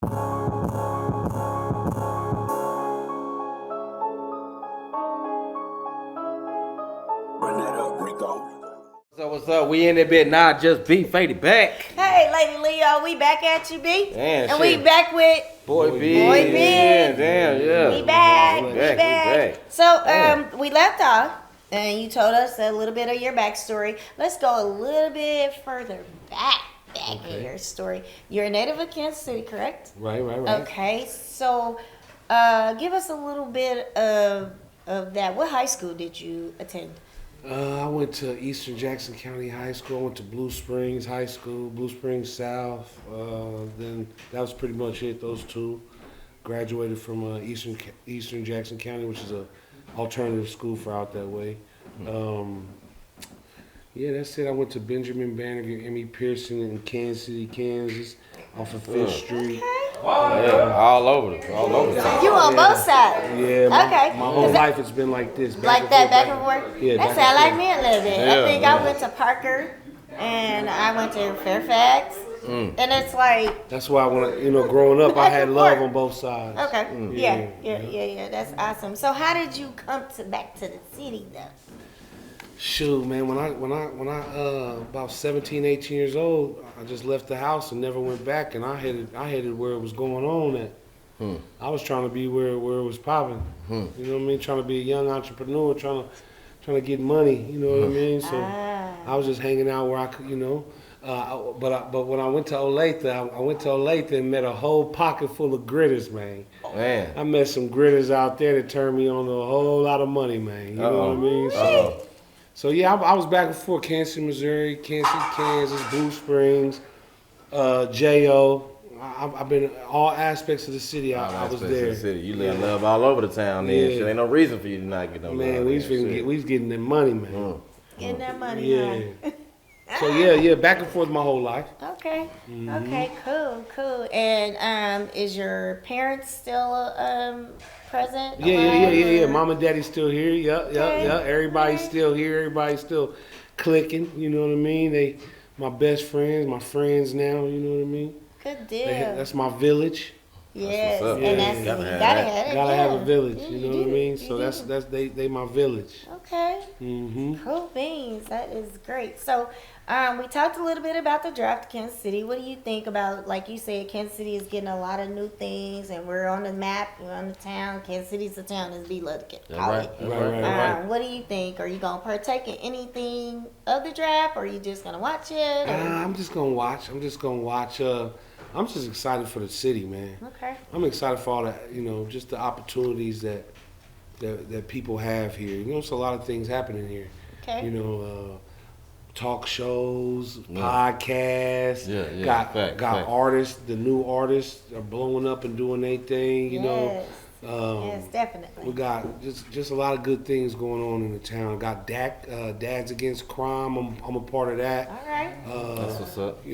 So what's up? We in there bit now, just B faded back. Hey, Lady Leo, we back at you, B. Damn, and shit. we back with Boy B. Boy B. Yeah, damn, yeah. We back. We back. So we left off, and you told us a little bit of your backstory. Let's go a little bit further back in your story. You're a native of Kansas City, correct? Right. Okay, so give us a little bit of that. What high school did you attend? I went to Eastern Jackson County High School. I went to Blue Springs High School, Blue Springs South. Then that was pretty much it. Those two. Graduated from Eastern Jackson County, which is a alternative school for out that way. Yeah, that's it. I went to Benjamin Banneker, M.E. Pearson in Kansas City, Kansas, off of Fifth Street. Yeah, all over the time. You on both sides? Yeah, my whole Is life has been like this. Back and forth? Yeah, that back sound and like forth. me a little bit. Yeah, I think I went to Parker and I went to Fairfax. And it's like... That's why growing up, I Back had and love forth. on both sides. Okay. Yeah. That's awesome. So how did you come back to the city though? Shoot, man, when I about 17, 18 years old, I just left the house and never went back, and I headed where it was going on at. I was trying to be where it was popping. You know what I mean? Trying to be a young entrepreneur, trying to get money. You know what I mean? So I was just hanging out where I could, But when I went to Olathe, I went to Olathe and met a whole pocket full of gritters, man. Man. I met some gritters out there that turned me on to a whole lot of money, man. You know what I mean? So yeah, I was back and forth, Kansas City, Missouri, Kansas City, Kansas, Blue Springs, J.O. I've been in all aspects of the city. I was there. You live love all over the town. Then shit, ain't no reason for you to not get no love. Man, we was getting that money, man. Getting that money, Yeah. So yeah, back and forth my whole life. Okay. Okay, cool. And is your parents still present? Yeah. Mom and daddy's still here. Yeah. Everybody's still here. Everybody's still clicking. You know what I mean? They my best friends, my friends now. You know what I mean? Good deal. That's my village. Yes, That's what's up. and Yeah. that's Gotta you have gotta that. have it. Gotta have a village. Yeah, You know what I mean? So that's they my village. Okay. Cool beans. That is great. So, we talked a little bit about the draft to Kansas City. What do you think about, like you said, Kansas City is getting a lot of new things, and we're on the map. We're on the town. Kansas City's the town, as B love to call it. Right. What do you think? Are you gonna partake in anything of the draft, or are you just gonna watch it? I'm just gonna watch. I'm just excited for the city, man. Okay. I'm excited for all that, just the opportunities that people have here. It's a lot of things happening here. Okay. Talk shows, podcasts. Yeah. Got artists. The new artists are blowing up and doing their thing. Yes, definitely. We got just a lot of good things going on in the town. Got Dads Against Crime. I'm a part of that. All right. That's what's up.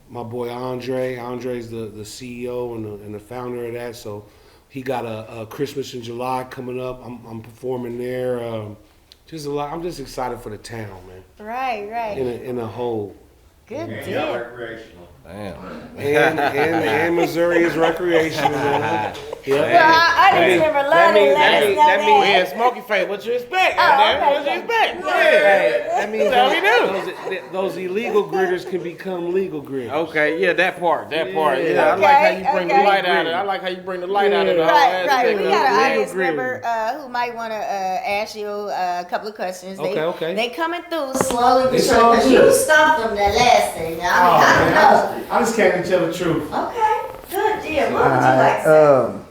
My boy Andre's the CEO and the founder of that. So he got a Christmas in July coming up. I'm performing there. Just a lot. I'm just excited for the town, man. Right. In a whole. Good deal. Recreational. Damn. And Missouri is recreational. Well, I just remember loving let us know that. We in Smoky Face. What you expect? What you expect? That means That's how we those illegal gritters can become legal gritters. Okay, yeah, that part. Yeah, Okay, I like how you bring the okay. light out. I like how you bring the light out of the whole Right. aspect We of got an it. audience member who might want to ask you a couple of questions. Okay. They coming through slowly. It's all Because good. you stumped them the last thing. I don't know. I just can't tell the truth. Okay. Good deal. What would you like to say?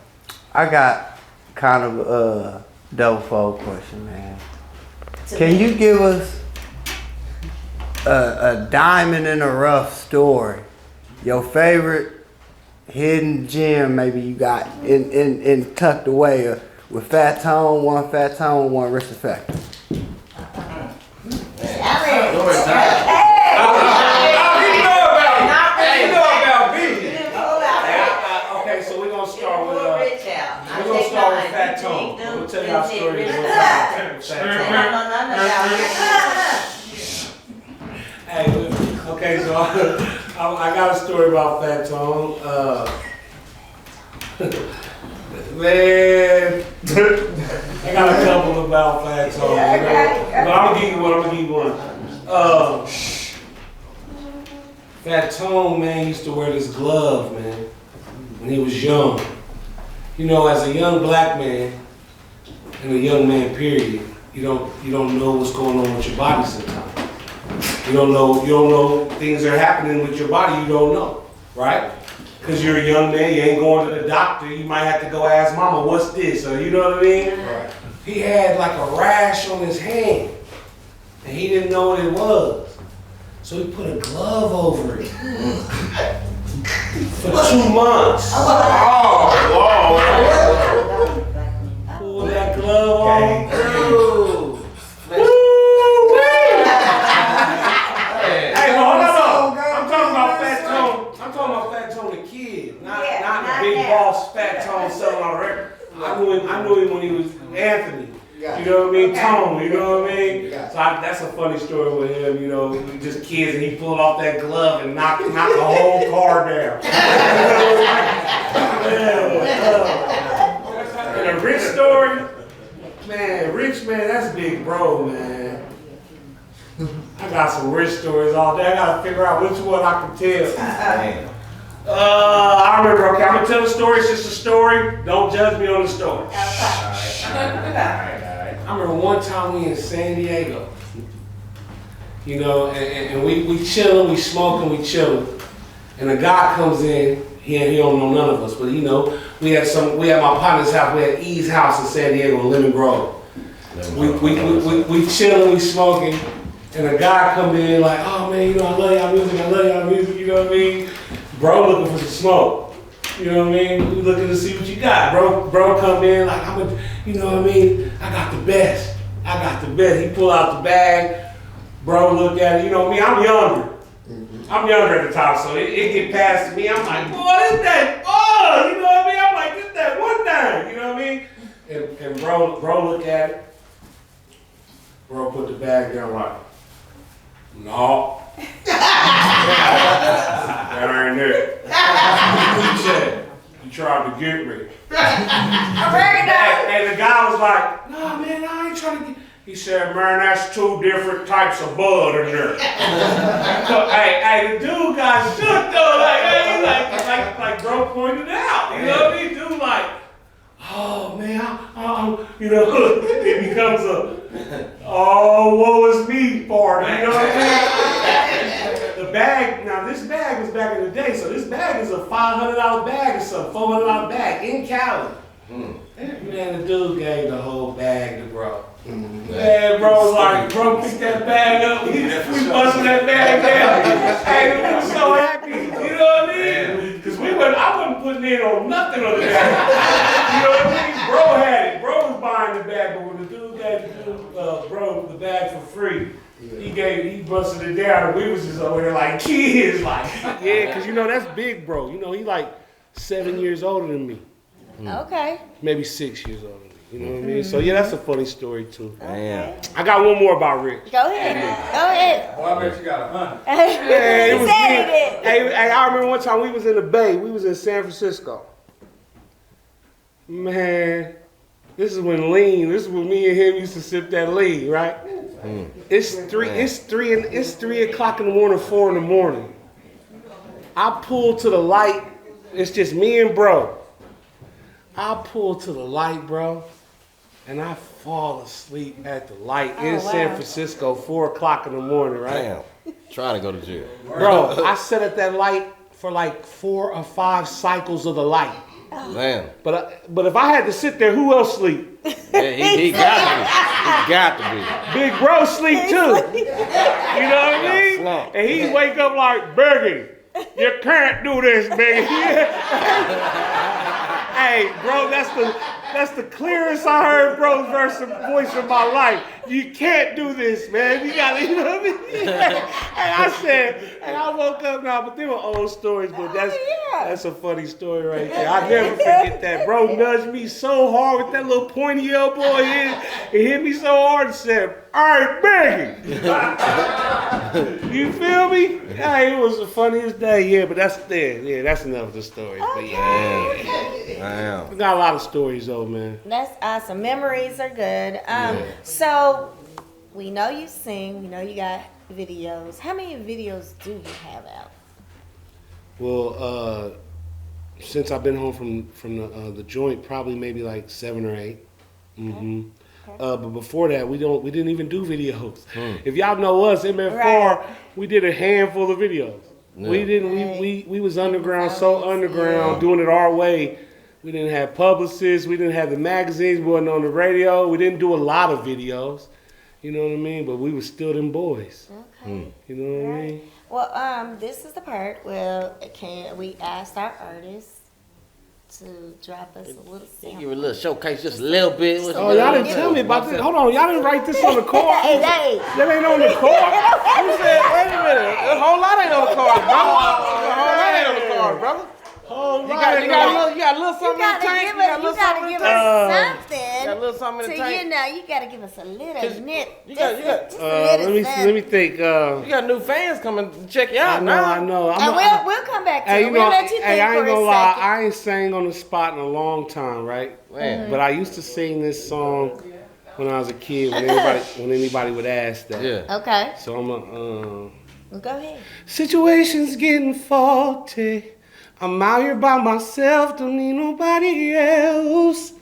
I got kind of a double-fold question, man. Can you give us a diamond in the rough story? Your favorite hidden gem maybe you got in tucked away with Fat Tone, one Richard Factor. Okay, so we're gonna start with Fat Tone. We'll tell you our story. Hey, okay, so I got a story about Fat Tone. Man, I got a couple about Fat Tone. But I'm gonna give you one. Fat Tone, man, used to wear this glove, man, when he was young. You know, as a young black man, and a young man, period, you don't know what's going on with your body sometimes. You don't know things are happening with your body, you don't know, right? Because you're a young man, you ain't going to the doctor, you might have to go ask mama, what's this, or you know what I mean? Right. He had like a rash on his hand, and he didn't know what it was. So he put a glove over it for 2 months. Pull that glove on. Hey, hold on. I'm talking about Fat Tone. I'm talking about Fat Tone the kid, not the big boss Fat Tone selling on record. I knew him when he was Anthony. You know what I mean? Tone, you know what I mean? So that's a funny story with him, you know, we just kids and he pulled off that glove and knocked the whole car down. And a Rich story, man, Rich, man, that's big bro, man. I got some Rich stories all day. I gotta figure out which one I can tell. I remember, okay, I'm gonna tell the story, it's just a story. Don't judge me on the story. I remember one time we in San Diego, you know, and we chilling, we smoking, we chilling, and a guy comes in. He don't know none of us, but you know, we had my partner's house. We had E's house in San Diego, in Lemon Grove. We chilling, we smoking, and a guy come in like, oh man, you know, I love y'all music, you know what I mean? Bro looking for some smoke. You know what I mean? We looking to see what you got. Bro come in like, you know what I mean? I got the best. He pull out the bag. Bro look at it. You know what I mean? I'm younger. I'm younger at the time, so it get past me. I'm like, boy, this that. Oh, you know what I mean? I'm like, this that one thing. You know what I mean? And bro look at it. Bro put the bag down like, no. That ain't it. He said, you tried to get me. And the guy was like, no man, I ain't trying to get. He said, man, that's 2 different types of bud in there. So, hey, the dude got shook though, like bro pointed out. You know what I mean? Dude like, oh man, you know, it becomes woe is me party. You know what I mean? The bag, now this bag was back in the day, so this bag is a $500 bag or something, $400 bag in Cali. Man, the dude gave the whole bag to bro. Man, bro was like, bro picked that bag up, we busted that bag down. Hey, we were so happy, you know what I mean? Because I wasn't putting in on nothing on the bag. You know what I mean? Bro had it, bro was buying the bag, but when the dude gave bro the bag for free, he busted it down, and we was just over there like kids, like, yeah, because you know, that's big bro. You know, he like 7 years older than me. Okay. Maybe 6 years older than me. You know what I mean? So yeah, that's a funny story too. Damn. I got one more about Rich. Go ahead. Boy, I bet you got 100. Man, it was He me. Hey, I remember one time we was in the Bay. We was in San Francisco. Man, this is when me and him used to sip that lean, right? It's 3 o'clock in the morning, 4 in the morning. I pull to the light. It's just me and bro. I pull to the light, bro, and I fall asleep at the light in San Francisco, 4 o'clock in the morning, right? Damn. Trying to go to jail. Bro, I sat at that light for like 4 or 5 cycles of the light. Damn. But if I had to sit there, who else sleep? Yeah, he got to be. Big bro sleep too. You know what I mean? And he wake up like, Bergie, you can't do this, Bergie. Hey, bro, That's the clearest I heard bro's voice in my life. You can't do this, man. You gotta, you know what I mean? And I said, and I woke up now, but they were old stories, but that's a funny story right there. I never forget that. Bro nudged me so hard with that little pointy elbow. It hit me so hard and said, all right, Maggie. You feel me? Hey, it was the funniest day, yeah, but that's enough of the story. But Wow. we got a lot of stories though, man. That's awesome. Memories are good. So we know you sing. We know you got videos. How many videos do you have out? Well, since I've been home from the joint, probably maybe like 7 or 8. Mm-hmm. But before that, we didn't even do videos. If y'all know us, MF4, we did a handful of videos. Yeah. We was underground, doing it our way. We didn't have publicists, we didn't have the magazines, we wasn't on the radio, we didn't do a lot of videos. You know what I mean? But we was still them boys. Okay. You know what I mean? Well, this is the part where we asked our artists to drop us a little sample. Give a little showcase, just a little bit. Oh, y'all didn't tell me about this. Hold on, y'all didn't write this on the card. That ain't on the card. Who said, wait a minute, a whole lot ain't on the card, brother. A whole lot ain't on the card, brother. You got a little something in the tank. You gotta give us something. Got a little something in the tank. You gotta give us a little nip. Let me think. You got new fans coming to check you out. I know. And we'll come back to it. We'll let you think I ain't for a gonna lie. second. I ain't sang on the spot in a long time, right? But I used to sing this song when I was a kid. When anybody would ask that. Yeah. Okay. So I'm Well, go ahead. Situation's getting faulty. I'm out here by myself, don't need nobody else.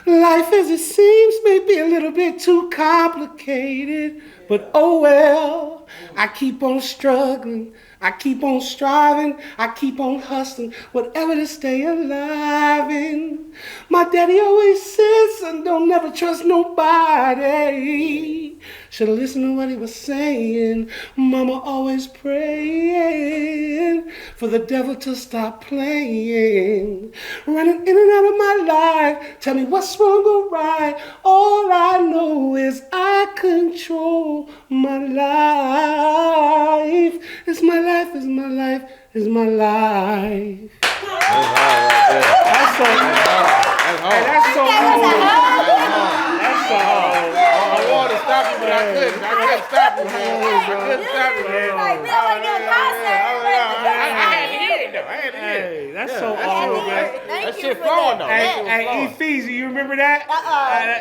Life as it seems may be a little bit too complicated, but oh well. I keep on struggling, I keep on striving, I keep on hustling, whatever to stay alive in. My daddy always said, son, don't never trust nobody. Should've listened to what he was saying. Mama always praying for the devil to stop playing. Running in and out of my life, tell me what's wrong or right. All I know is I control my life. It's my life, it's my life, it's my life. That's so hard. That's so hard. That's so hard. I wanted to stop you, but I couldn't. I couldn't stop you, man. I couldn't stop you, man. Like, we don't get a concert. I had to hear it, though. I had to hear it. Hey, that's so awesome, man. That shit flowing, though. Hey, E. Feezy, you remember that?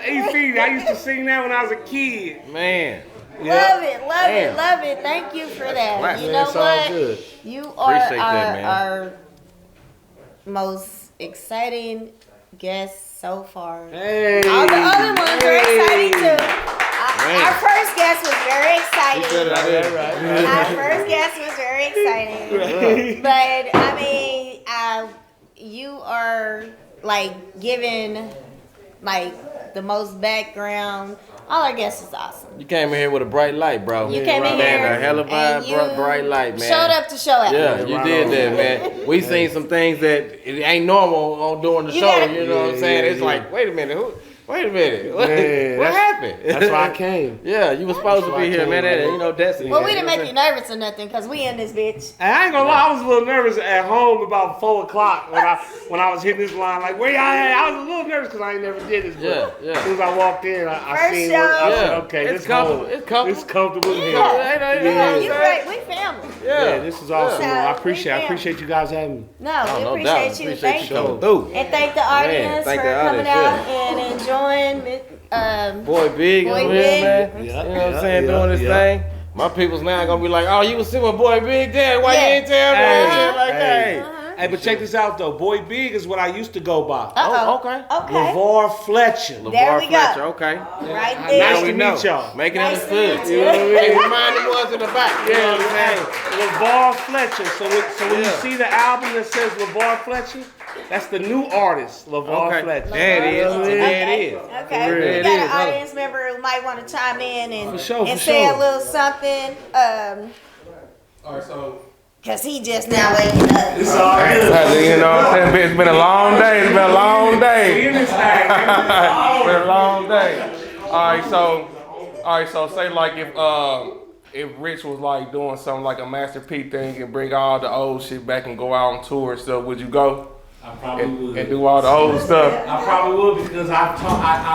E. Feezy, I used to sing that when I was a kid. Man. Love it. Thank you for that. Right. You know what? Good. You are Appreciate that, man. our most exciting guest so far. Hey. All the other ones are exciting too. Our first guest was very exciting. Our first guest was very exciting. But I mean, you are like giving like the most background. All our guests is awesome. You came in here with a bright light, bro. You came in here a hell of a bright light, man. Showed up to show out. Yeah, you did that, man. We seen some things that it ain't normal on during the show. You know what I'm saying? It's like, wait a minute, what happened? That's why I came. Yeah, you were supposed to be here, man. Destiny. Well, we didn't make you nervous or nothing, cause we in this bitch. And I ain't gonna lie, I was a little nervous at home about 4 o'clock when I was hitting this line. Like, where y'all at? I was a little nervous because I ain't never did this. Yeah. As soon as I walked in, I seen show. what I said, okay, It's comfortable. It's comfortable. It's comfortable here. Yeah, you right. We family. Yeah, this is awesome. So, I appreciate you guys having me. No, we No appreciate doubt. you. Appreciate Thank you you. coming through. And thank the audience thank for the coming audience, out and enjoying Boy Big over here, man. Yeah, You know what I'm saying? Doing this thing. My people's now gonna be like, oh, you was sitting with Boy Big there. Why you ain't tell me? Shit like that. Hey, but check this out though. Boy Big is what I used to go by. Oh, okay. Levar Fletcher. There we go. Fletcher, okay. Right there. Nice we to know. meet y'all. Make it Nice to understood. meet you. You know what I mean? Hey, remind the ones in the back. You know what I'm saying? Levar Fletcher. So when you see the album that says Levar Fletcher, that's the new artist, Levar Fletcher. There it is. Okay. There it is. Okay. There We it got is, an audience member who might want to chime in and For sure. say a little something. Alright, so Cause he just now waking up. It's all good. You know what I'm saying? It's been a long day. It's been a long long day. We in this thing. Been a long day. All right, so say like if Rich was like doing something like a Master P thing and bring all the old shit back and go out on tour and stuff, would you go? I probably would. And do all the old stuff? I probably would because I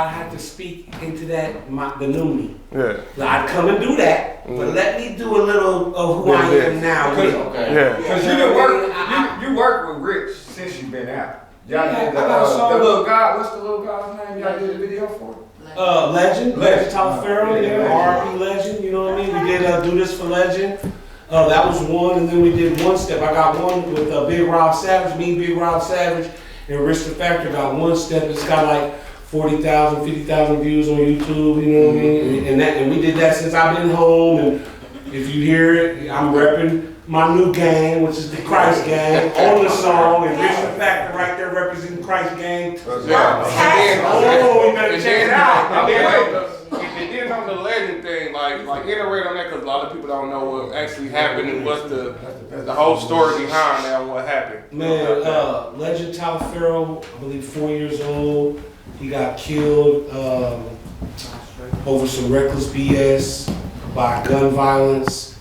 had to speak into the new me. Yeah. I'd come and do that, but let me do a little of who I am now. Okay. Yeah. Because you work with Rich since you've been out. Y'all did I got the little guy. What's the little guy's name? Y'all did the video for? Legend Talafero, R.I.P. Legend. You know what I mean? We did Do This for Legend. That was one, and then we did One Step. I got one with Big Rob Savage, me, Big Rob Savage, and Rich the Factor got One Step. It's got like 40,000, 50,000 views on YouTube. You know what I mean? And we did that since I've been home. And if you hear it, I'm repping my new gang, which is the Christ Gang, on the song, and Rich the Factor right there representing Christ Gang. Oh, we better check it out. And then on the legend thing, like iterate on that because a lot of people don't know what actually happened and what's the whole story behind that, what happened. Man, Legend Talafero, I believe 4 years old. He got killed over some reckless BS by gun violence,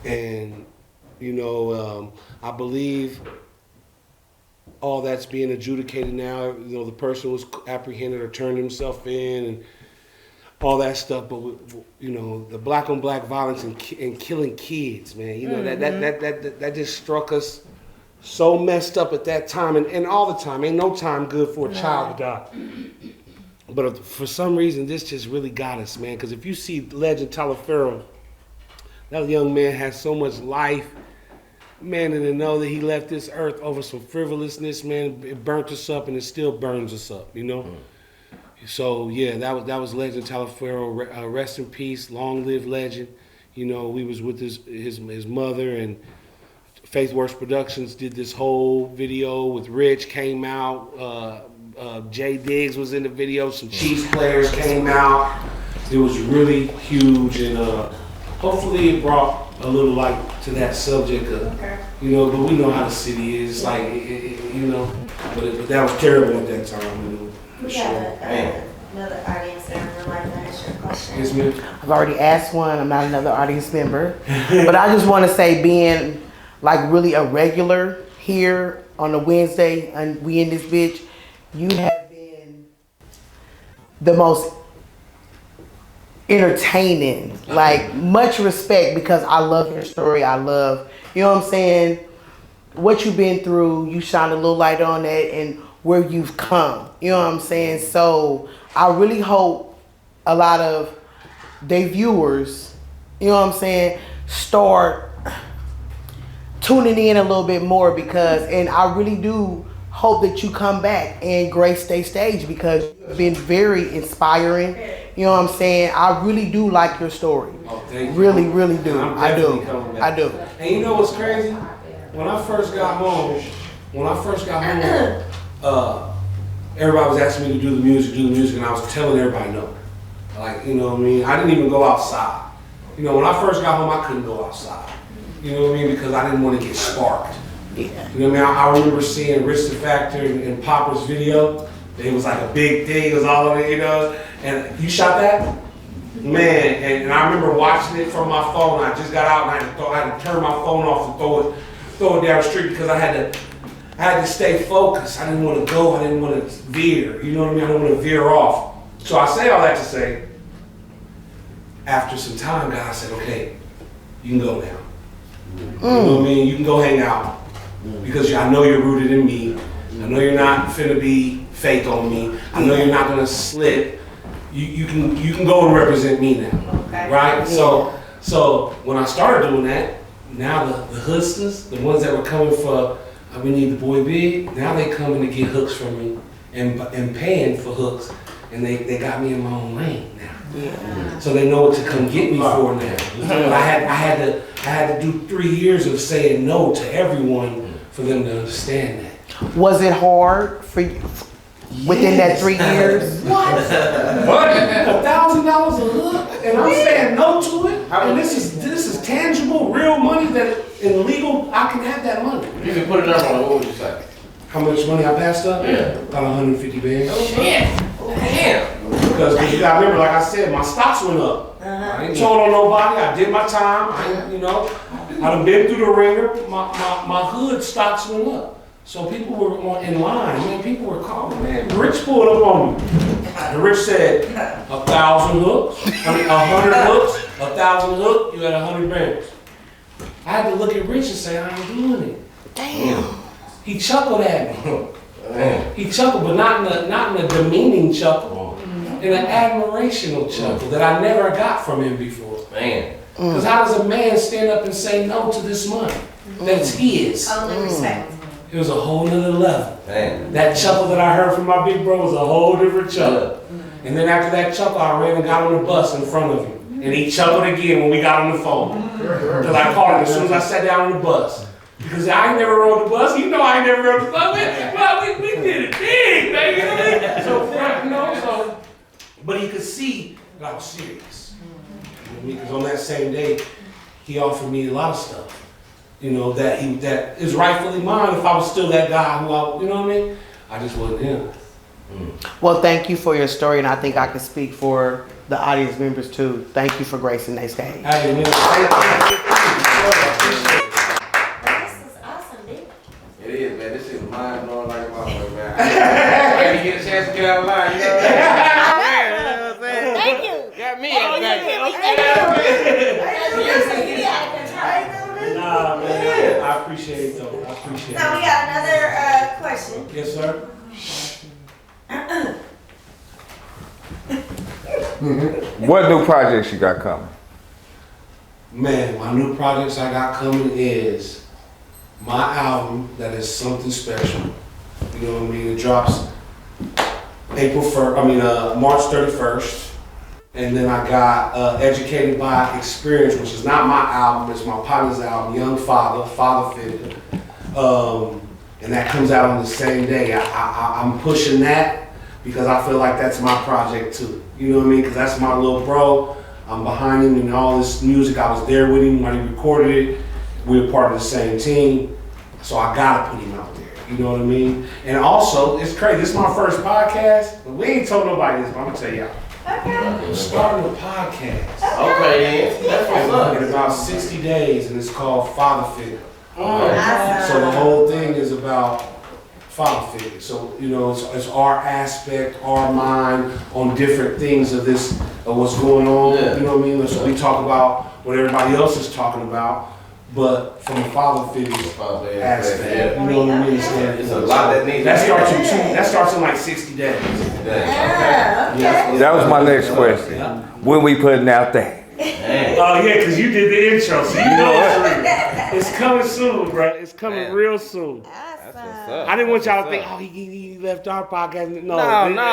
and I believe all that's being adjudicated now. You know, the person was apprehended or turned himself in, and all that stuff. But the black on black violence and killing kids, man. That just struck us so messed up at that time, and all the time. Ain't no time good for a child to die. But for some reason, this just really got us, man. Because if you see Legend Talafero, that young man has so much life, man, and to know that he left this earth over some frivolousness, man, it burnt us up, and it still burns us up, So yeah, that was Legend Talafero. Rest in peace, long live Legend. We was with his mother, and FaithWork Productions did this whole video with Rich, came out. Jay Diggs was in the video. Some Chiefs players came out. It was really huge, and hopefully it brought a little light to that subject. But we know how the city is. It's like but that was terrible at that time. We have another audience member would like to ask your question. Yes, ma'am. I've already asked one. I'm not another audience member. But I just want to say, being like really a regular here on a Wednesday, and we in this bitch, you have been the most entertaining. Like, much respect, because I love your story. I love, what you've been through. You shine a little light on that and where you've come. You know what I'm saying? So I really hope a lot of their viewers, start tuning in a little bit more, and I really do hope that you come back and grace their stage, because you've been very inspiring. You know what I'm saying? I really do like your story. Oh, thank you. Really, really do. I do. I do. And you know what's crazy? When I first got home, everybody was asking me to do the music, and I was telling everybody no. Like, you know what I mean? I didn't even go outside. When I first got home, I couldn't go outside. You know what I mean? Because I didn't want to get sparked. Yeah. You know what I mean? I remember seeing Rich the Factor in Popper's video. It was like a big thing. It was all of it, And you shot that? Man, and I remember watching it from my phone. I just got out, and I had to turn my phone off and throw it down the street, because I had to stay focused. I didn't want to go. I didn't want to veer. You know what I mean? I didn't want to veer off. So I say all that to say, after some time, God said, okay, you can go now. You know what I mean? You can go hang out, because I know you're rooted in me. I know you're not finna be fake on me. I know you're not gonna slip. You can go and represent me now, right? Yeah. So when I started doing that, now the hustlers, the ones that were coming for we need the boy big, now they coming to get hooks from me and paying for hooks, and they got me in my own lane now. Yeah. So they know what to come get me for now. But I had to do 3 years of saying no to everyone for them to understand that. Was it hard for you within that 3 years? What? $1,000 a hook, and I'm saying no to it. And this is tangible, real money that in legal I can have that money. You can put it up on what would you say? How much money I passed up? About 150 bands. Damn. Because you gotta remember, like I said, my stocks went up. I ain't told on nobody. I did my time. I done been through the ringer. My hood stocks went up. So people were in line. Man, people were calling. Man, Rich pulled up on me. And Rich said, 1,000 hooks, 100 hooks, 1,000 hooks. You had 100 bands. I had to look at Rich and say, I ain't doing it. Damn. He chuckled at me. He chuckled, but not in a demeaning chuckle, in an admirational chuckle that I never got from him before. Man. Because how does a man stand up and say no to this money that's his? Only respect. It was a whole nother level. Man. That chuckle that I heard from my big bro was a whole different chuckle. And then after that chuckle, I ran and got on the bus in front of him. And he chuckled again when we got on the phone. Because I called him as soon as I sat down on the bus. Because I ain't never rode the bus. You know I ain't never rode the bus. We did it big, man. You know what I mean? So, but he could see that I was serious. You know what I mean? Because on that same day, he offered me a lot of stuff. You know, that is rightfully mine if I was still that guy who you know what I mean? I just wasn't him. Well, thank you for your story, and I think I can speak for the audience members too. Thank you for gracing their stage. Hey, man, This is awesome, dude. It is, man. This shit is mind blowing like a motherfucker, man. I didn't get a chance to get out of line, you know what I'm saying? Thank you. Got me Thank in you. back. Nah, man, I appreciate it though. I appreciate So we it. got another question. Yes, sir. What new projects you got coming? Man, my new projects I got coming is my album that is something special. You know what I mean? It drops March 31st. And then I got Educated by Experience, which is not my album, it's my partner's album, Young Father Figure. And that comes out on the same day. I'm pushing that because I feel like that's my project too. You know what I mean? Because that's my little bro. I'm behind him in all this music. I was there with him when he recorded it. We were part of the same team. So I gotta put him out there. You know what I mean? And also, it's crazy. This is my first podcast. But we ain't told nobody this, but I'm gonna tell y'all. Okay. I'm starting a podcast. Okay, that's what's up. In about 60 days, and it's called Father Figure. Awesome. So the whole thing is about father figure. So, you know, it's our aspect, our mind on different things of what's going on. Yeah. You know what I mean? So we talk about what everybody else is talking about, but from a father figure aspect. You know what I mean? It's a lot that needs. That starts in like 60 days. Yeah, okay. That was my next question. When we putting out that? Oh yeah, because you did the intro, so you know it's real. It's coming soon, bro. It's coming real soon. Awesome. I didn't want y'all to think, oh, he left our podcast. No,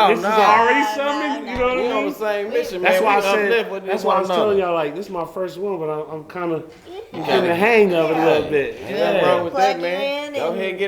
this is no. already something. No, You know what I We mean? on the same mission, man. That's why I We said. uplift with That's one why I was another. telling y'all like this is my first one, but I'm kind of getting the hang of it a little bit. Ain't nothing wrong with Plug that, you man. in Go and- ahead,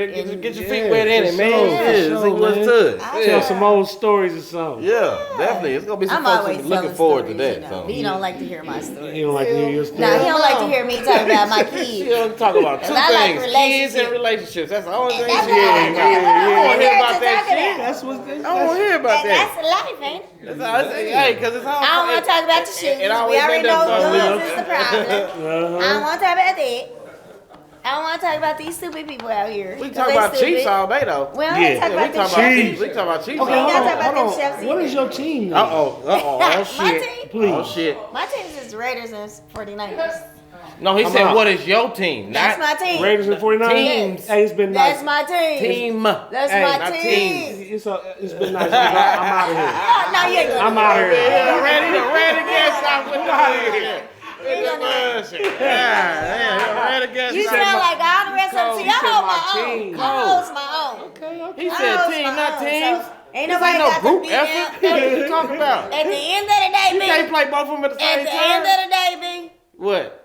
get your feet Yeah, wet in for it, man. sure, Yeah, for see sure, what's man. to it. Tell some old stories or something. Yeah, definitely. It's gonna be some I'm folks always looking telling forward to stories, that. you know. So. He don't like to hear my story. You don't like to hear your story? No, he don't like to hear me talk about my She kids. don't talk about two And I like things: kids and relationships. relationships. That's the only thing That's she what I hears. like. I don't want to hear about that That's what shit. I'm That's what this. I don't want to hear about That's that. the life, ain't it? That's all I say. Hey, because it's all. I don't want to talk about the shoes. It We always already end know up something. guns is the problem. I don't want to talk about that. I don't want to talk about these stupid people out here. We 'Cause talk they about stupid. Chiefs all day though. We don't Yeah. talk Yeah, about we the talk about Chiefs. Chiefs. We talk about Chiefs. Okay, We hold gotta on, talk about hold them chefs on. What either. is your team now? Oh My shit. team? Please. Oh shit. My team is Raiders and 49ers. No, he I'm said, out. what is your team? That's Not my team. Raiders and 49ers. Teams. Hey, it's been nice. That's my team. team. That's Hey, my not team. It's been nice. I'm out of here. No, you ain't gonna I'm do out that. of here. Yeah, ready to get out with the You sound like all the rest of the team. I said hold my my own. team. I host my own. He I said host team, my not own, teams. so ain't This nobody ain't no got to group be effort. there. What you talking about? At the end of the day, You can't B. play both of them at the At same the end time. of the day, B. What?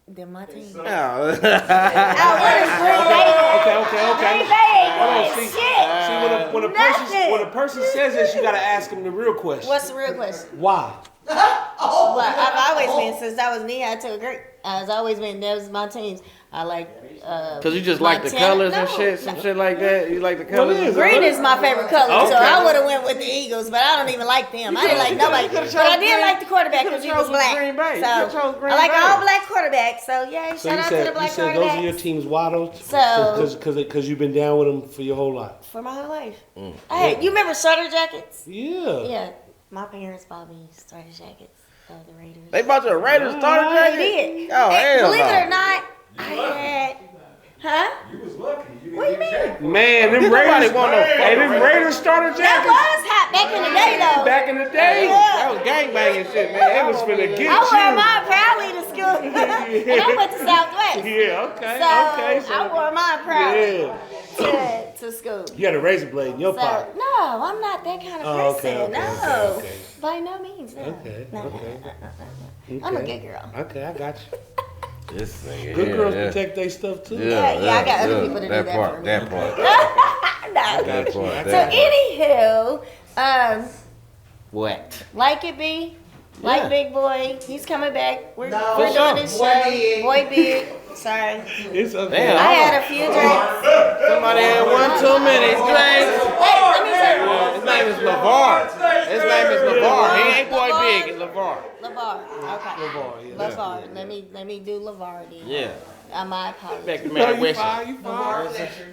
They're my team. Oh. Oh, what is Green Bay? Okay. Green Bay Hold on, is see, shit. when a person says this, you gotta ask them the real question. What's the real question? Why? Well, I've always been since I was knee high to a great. It's always been those my teams. I like. Cause you just like the colors and shit, some shit like that. You like the colors. Green is my favorite color, so Okay. I would have went with the Eagles, but I don't even like them. I didn't like nobody, but I did like the quarterback because he was black. Green Bay. So You chose Green I like Bay. all black quarterbacks. So yeah, So shout you out to the said, black those are your quarterbacks teams waddled? So- Because you've been down with them for your whole life? for my whole life. Hey, you remember starter jackets? Yeah. Yeah, my parents bought me starter jackets of the Raiders. They bought you a Raiders starter jacket. They did. Oh, And hell believe no. it or not, I had. Huh? You was lucky. You What do you didn't get mean? Man, them Nobody Raiders, want no hey, them fucking Raiders starter That jackets. was hot back in the day, though. Back in the day, That was gangbanging shit, man. they was finna get I wore you. mine proudly to school, and I went to Southwest. Yeah, okay, So okay. So, I wore mine proudly yeah. to school. You had a razor blade in your So pocket. no, I'm not that kind of Oh, person. okay, No, okay. by no means. No. Okay, No. okay. I'm a good girl. Okay, I got you. This nigga. Good girls yeah. protect their stuff too. Yeah, I got other people to do that part, for me. That part. No. That part. So That part. anywho, What? like it be, like Big Boy, he's coming back. We're for doing this Boy show. Big. Boy Big. Sorry, It's okay. Damn. I had a few drinks. Somebody had one too many drinks. Hey, let me tell you. His name is Levar. His name is Levar. He ain't boy Levar. big. It's Levar. LeVar. Okay. LeVar, yeah. LeVar. Let me do LeVar then. Yeah. My apologies. Back to No, man you West. fine, you fine.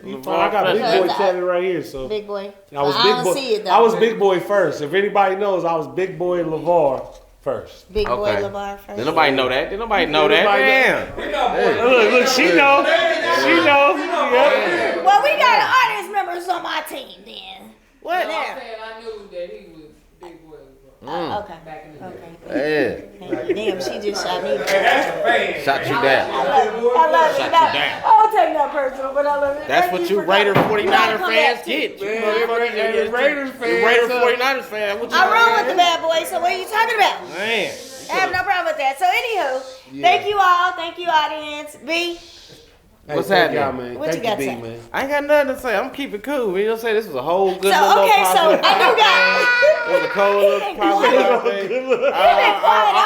You LeVar fine. I got Big Fletcher. Boy Because tatted right here, so. Big Boy. I was I Big don't Boy. see it though. I was Big Boy first. If anybody knows, I was Big Boy LeVar first. Big Boy Okay. LeVar first. Did nobody know that? Did nobody know that? Nobody know. Damn. We got boy. Look, she know. She know. Yeah. Well, we got audience members on my team then. What? There. I knew that he was Big Boy Okay. back in the day. Okay. Yeah. Damn, she just shot me. Hey, that's a fan. Shot you down. I love it. Shut you Now, down. I don't take that personal, but I love it. That's Thank what you for Raider coming. 49er You gotta come fans back, too. get. You Man, motherfuckers the Raiders The fans, Raider uh, 49ers fan. What you I roll with the bad boys, so what are you talking about? Man. I have no problem with that. So, anywho, thank you all. Thank you, audience. B, Hey, What's thank happening? y'all, man. What you Thank got you, to B, say? man. I ain't got nothing to say. I'm keeping cool. You know, say this was a whole good so, little okay, so positive I do thing. got. It was a cold little He been positive quiet. thing.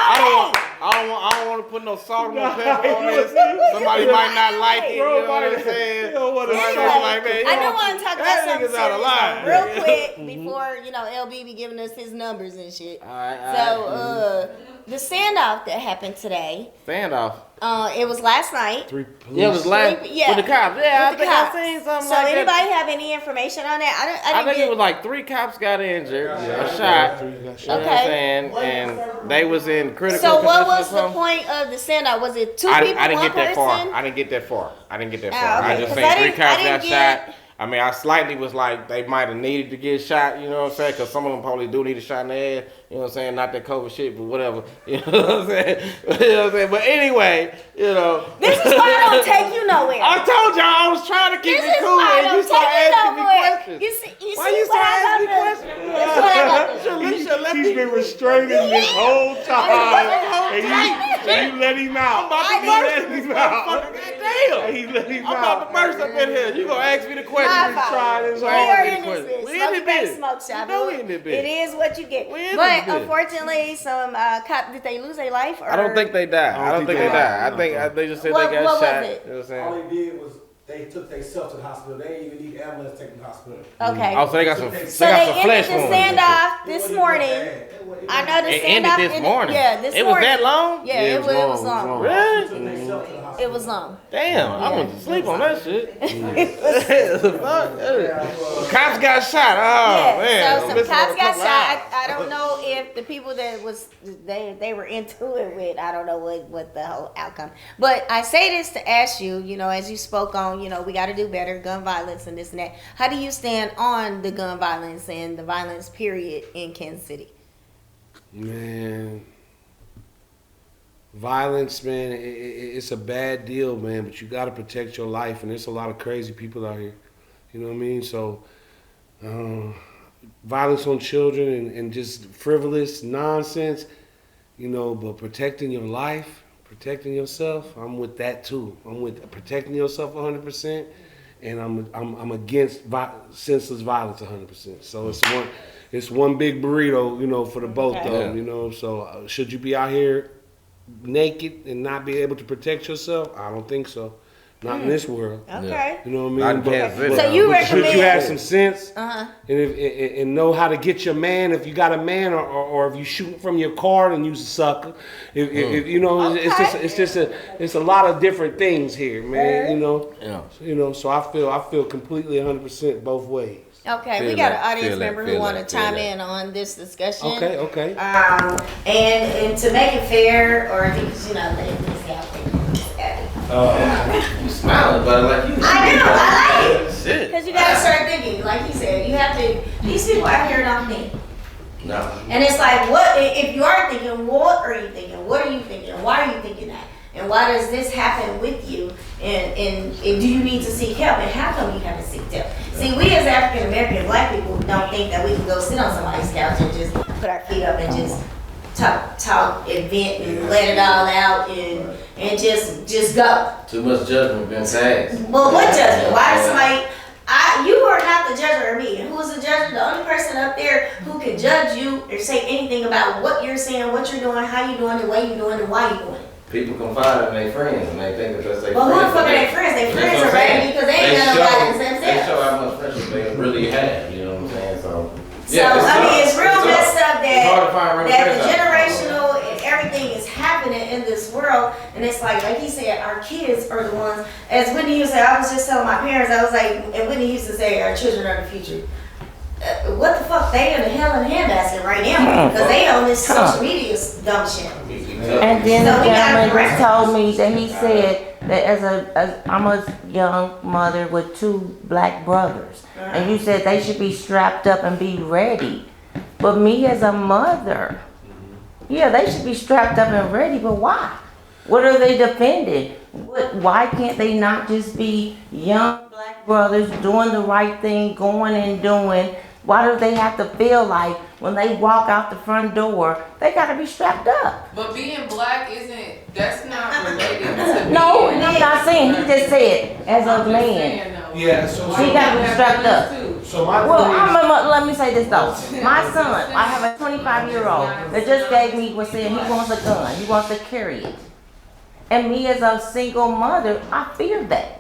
I don't want to put no salt or no pepper on this. Somebody might not like it. You know what I'm saying? Somebody like, man, I do want to talk about that something nigga's out of line. serious, real quick before LB be giving us his numbers and shit. All right. So, the standoff that happened today, Standoff. it was last night. Three police. Yeah, it was last Yeah. with the cops. Yeah, With I the think I cops. seen something So like anybody that. have any information on that? I didn't think get, it was like 3 cops got injured, a shot. Three got You shot. know what I'm saying? And they was in critical So what condition or was the something. point of the standoff? Was it two I people, didn't one get that far. person? I didn't get that far. I didn't get that Oh, far. okay, I just 'cause seen I 3 didn't- cops I got didn't shot. get- I mean, I slightly was like, they might have needed to get shot, you know what I'm saying? Because some of them probably do need a shot in the head, you know what I'm saying? Not that COVID shit, but whatever, you know what I'm saying? You know what I'm saying? But anyway, you know. This is why I don't take you nowhere. I told y'all I was trying to keep This it is cool, why I and you don't start take you asking me nowhere. questions. You see Why you what start I asking me got questions? this. This is what I got this. You should let He's me. been restraining this whole time, and you let him out. I'm about to You burst let this him out. motherfucker. Goddamn. He let him I'm about to out. burst up in here. You gonna ask me the question? My fault. tried his We hardest. are in this bitch. We in Smoky this Bay bitch. Smoke Shop. You know we in this bitch. It is what you get. We in But this bitch. unfortunately, some cop, did they lose their life? Or? I don't think they died. I don't think they died. I think they just said What- they got what was shot. it? You know what I'm All saying? they did was they took themselves to the hospital. They didn't even need ambulance to take them to the hospital. Okay. Oh, so they got some. So They got they some ended flesh the wounds. standoff this morning. I know the It standoff ended this morning. Yeah, this It was morning. that long? Yeah, it was long. Really? It was long. Damn, I went to sleep on that shit. Cops got shot. Oh man. Yeah, I'm so some missing cops on a got couple shot. hours. I don't know if the people that was they were into it with. I don't know what the whole outcome. But I say this to ask you, as you spoke on, we got to do better, gun violence and this and that. How do you stand on the gun violence and the violence period in Kansas City? Man, violence, man, it's a bad deal, man. But you got to protect your life, and there's a lot of crazy people out here. You know what I mean? So, violence on children and just frivolous nonsense, but protecting your life, protecting yourself, I'm with that too. I'm with protecting yourself 100%, and I'm against senseless violence 100%. So it's one big burrito, for the both of them, So should you be out here naked and not be able to protect yourself? I don't think so. Not in this world. Okay. You know what I Not mean? in Kansas City. So you Should recommend? you have some sense Uh-huh. and know how to get your man if you got a man, or if you shoot from your car and you sucker. If you know, it's a lot of different things here, man. You know, so I feel completely 100% both ways. Okay, Feel we got that, an audience feel that, member who feel want to that, feel chime that. in on this discussion. Okay. And to make it fair, or if you know, let me see how You smiling, but like you. I know, I like it. Shit. Because you gotta start thinking, like he said, you have to. These people out here don't think, No. and it's like, what if you are thinking? What are you thinking? What are you thinking? Why are you thinking that? And why does this happen with you? And do you need to seek help? And how come you haven't seeked help? See, we as African American black people don't think that we can go sit on somebody's couch and just put our feet up and just talk and vent and let it all out and just go. Too much judgment been passed. Well, what judgment? Why does somebody? You are not the judge or me. Who is the judge? The only person up there who can judge you or say anything about what you're saying, what you're doing, how you're doing, the way you're doing, and why you're doing it. People confide in their friends and they think that that's their Well, friends. who the fuck are their friends? Their friends are ready because they ain't got no guidance themselves. They show how much friendship they really have, you know what I'm saying? So, It's real messed up it's hard to find real that friends the out there. generational and everything is happening in this world, and it's like he said, our kids are the ones. As Whitney used to say, I was just telling my parents, I was like, and Whitney used to say, our children are the future. What the fuck? They in the hell in a handbasket right now because they on this social media dumb shit. And then So the we gotta gentleman correct just told me that he said that as I'm a young mother with 2 black brothers, and you said they should be strapped up and be ready. But me as a mother, yeah, they should be strapped up and ready. But why? What are they defending? Why can't they not just be young black brothers doing the right thing, going and doing? Why do they have to feel like when they walk out the front door, they gotta be strapped up? But being black that's not related to No, being. I'm not saying, he just said, as a I'm just man. saying, though. Yeah, so He gotta be strapped up. So my Well, let me say this though. My son, I have a 25-year-old that just gave me, was saying he wants a gun, he wants to carry it. And me as a single mother, I fear that.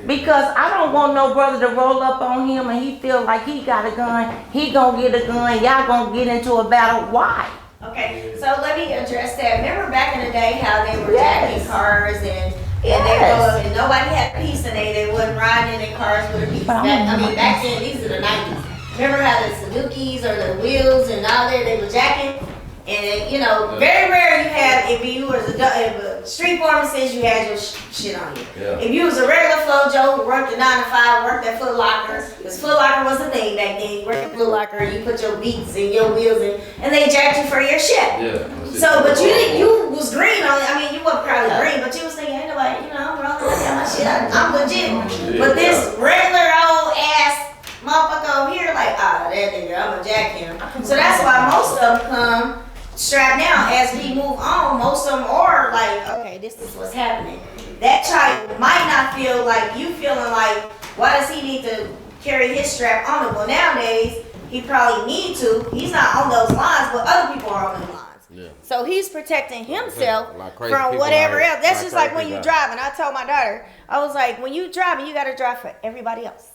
Because I don't want no brother to roll up on him and he feel like he got a gun, he gonna get a gun, y'all gonna get into a battle. Why? Okay, so let me address that. Remember back in the day how they were Yes. jacking cars and they Yes. and nobody had peace and they wasn't riding in their cars with a peace. Back then, these are the 90s. Remember how the Suzukis or the wheels and all that, they were jacking? And very rare you have, if you was if a street pharmacist, you had your shit on you. Yeah. If you was a regular Flo Joe who worked a 9 to 5, worked at Foot Locker, because Foot Locker was the thing back then. You worked at Foot Locker, you put your beats and your wheels in, and they jacked you for your shit. Yeah. So, but you was green on it. I mean, you weren't probably green, but you was thinking, ain't nobody, I'm rolling, I got my shit, I'm legit. But this regular old ass motherfucker over here, like, that nigga, I'm gonna jack him. So that's why most of them come strapped now. As we move on, most of them are like, okay, this is what's happening. That child might not feel like you feeling like, why does he need to carry his strap on him? Well, nowadays, he probably need to. He's not on those lines, but other people are on those lines. Yeah. So he's protecting himself Like crazy from people whatever out else. here. That's Like just like crazy when you people out drive. And I told my daughter, I was like, when you driving, you gotta drive for everybody else.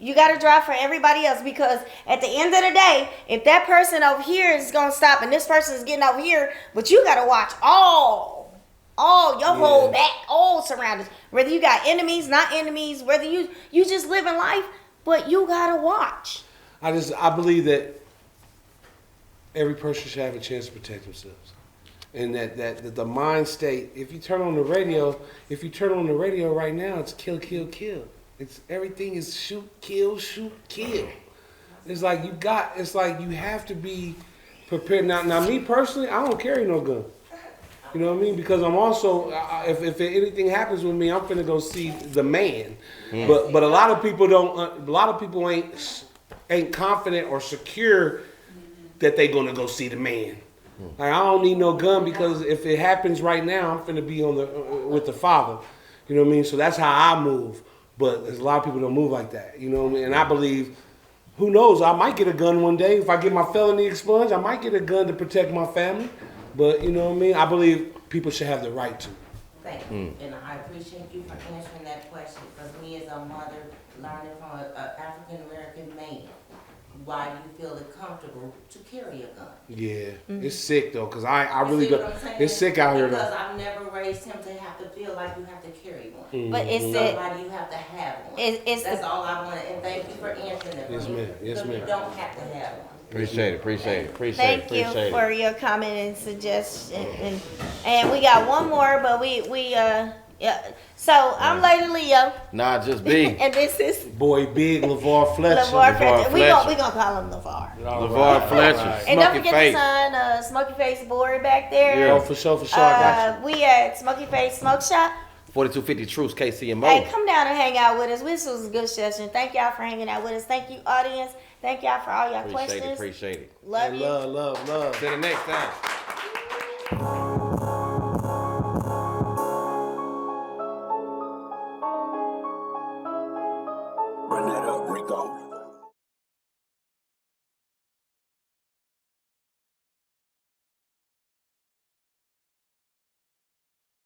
You gotta drive for everybody else, because at the end of the day, if that person over here is gonna stop and this person is getting over here, but you gotta watch all your whole back, all surroundings. Whether you got enemies, not enemies, whether you just living life, but you gotta watch. I believe that every person should have a chance to protect themselves, and that the mind state. If you turn on the radio right now, it's kill, kill, kill. It's everything is shoot, kill, shoot, kill. It's like you have to be prepared. Now me personally, I don't carry no gun. You know what I mean? Because I'm also, if anything happens with me, I'm finna go see the man. But a lot of people don't. A lot of people ain't confident or secure that they gonna go see the man. Like, I don't need no gun, because if it happens right now, I'm finna be with the Father. You know what I mean? So that's how I move. But there's a lot of people don't move like that. You know what I mean? And I believe, who knows? I might get a gun one day. If I get my felony expunged, I might get a gun to protect my family. But you know what I mean? I believe people should have the right to. Thank you, and I appreciate you for answering that question, because me as a mother, learning from an African American man, why you feel it comfortable to carry a gun. Yeah, it's sick though, cause I You really see don't. what I'm saying? It's sick out here Because though. I've never raised him to have to feel like you have to carry one. But it's Somebody you have to have one. it's That's all I wanted, and thank you for answering that. Yes, for me. ma'am. Yes, So ma'am. you don't have to have one. Appreciate it. Thank you for your comment and suggestion. And we got one more, but yeah. So I'm Lady Leo, Nah, just be. and this is Boy, big Levar Fletcher. LeVar Fletcher. We Fletcher. gonna call him LeVar. Levar Fletcher. And don't Smoky forget face. the son, Smoky Face Boy back there. Oh, for sure, I got you. We at Smoky Face Smoke Shop. 4250 Truce, KCMO. Hey, come down and hang out with us. This was a good session. Thank y'all for hanging out with us. Thank you, audience. Thank y'all for all y'all questions. Appreciate it. Love you. Love. Till the next time. Run that up.